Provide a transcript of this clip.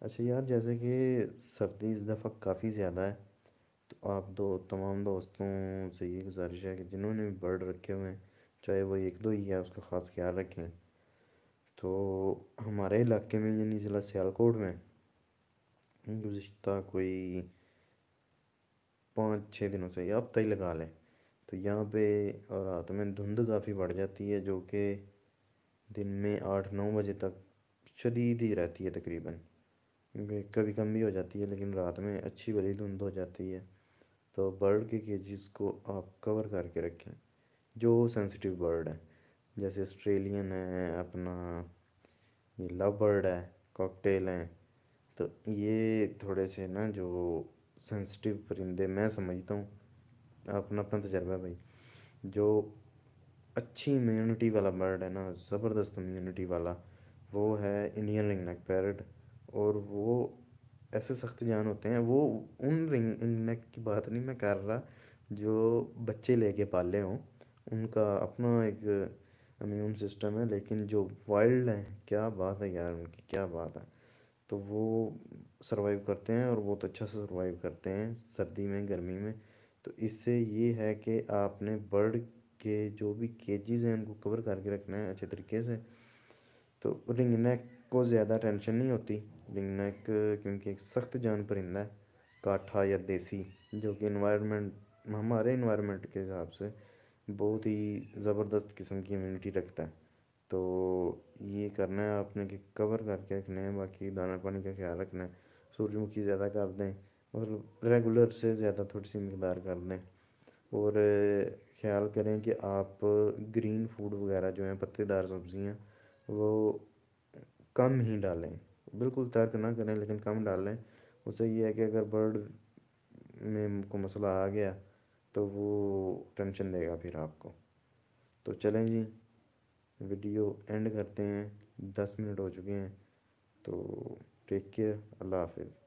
अच्छा यार, जैसे कि सर्दी इस दफ़ा काफ़ी ज़्यादा है। तो आप दो तमाम दोस्तों से ये गुजारिश है कि जिन्होंने भी बर्ड रखे हुए हैं, चाहे वो एक दो ही है, उसका ख़ास ख्याल रखें। तो हमारे इलाके में यानी ज़िला सियालकोट में गुज़िश्ता कोई 5-6 दिनों से या हफ्ता ही लगा लें, तो यहाँ पे और रात में धुंध काफ़ी बढ़ जाती है, जो कि दिन में 8-9 बजे तक शदीद ही रहती है तकरीबन। क्योंकि कभी कम भी हो जाती है, लेकिन रात में अच्छी बड़ी धुंध हो जाती है। तो बर्ड के केजेस को आप कवर करके रखें, जो सेंसिटिव बर्ड है। जैसे ऑस्ट्रेलियन है अपना, ये लव बर्ड है, कॉकटेल हैं। तो ये थोड़े से ना जो सेंसिटिव परिंदे मैं समझता हूँ, अपना अपना तजर्बा है भाई। जो अच्छी इम्यूनिटी वाला बर्ड है ना, ज़बरदस्त इम्यूनिटी वाला, वो है इंडियन रिंग नेक पैरट। और वो ऐसे सख्त जान होते हैं वो। उन रिंग नेक की बात नहीं मैं कर रहा जो बच्चे लेके पाले हों, उनका अपना एक इम्यून सिस्टम है। लेकिन जो वाइल्ड है, क्या बात है यार, उनकी क्या बात है। तो वो सरवाइव करते हैं और बहुत अच्छा से सरवाइव करते हैं सर्दी में, गर्मी में। तो इससे ये है कि आपने बर्ड के जो भी केजेस हैं उनको कवर करके रखना है अच्छे तरीके से। तो रिंग नेक को ज़्यादा टेंशन नहीं होती। रिंग नेक क्योंकि एक सख्त जान परिंदा है, काठा या देसी, जो कि इन्वायरमेंट, हमारे इन्वायरमेंट के हिसाब से बहुत ही ज़बरदस्त किस्म की इम्यूनिटी रखता है। तो ये करना है आपने कि कवर करके रखने हैं, बाकी दाना पानी का ख्याल रखना है। सूरजमुखी ज़्यादा कर दें, और रेगुलर से ज़्यादा थोड़ी सी मकदार कर दें। और ख्याल करें कि आप ग्रीन फूड वगैरह जो हैं, पत्तेदार सब्जियां, वो कम ही डालें। बिल्कुल तर्क ना करें, लेकिन कम डालें। उससे ये है कि अगर बर्ड में को मसला आ गया तो वो टेंशन देगा फिर आपको। तो चलें जी, वीडियो एंड करते हैं, 10 मिनट हो चुके हैं। तो टेक केयर, अल्लाह हाफिज़।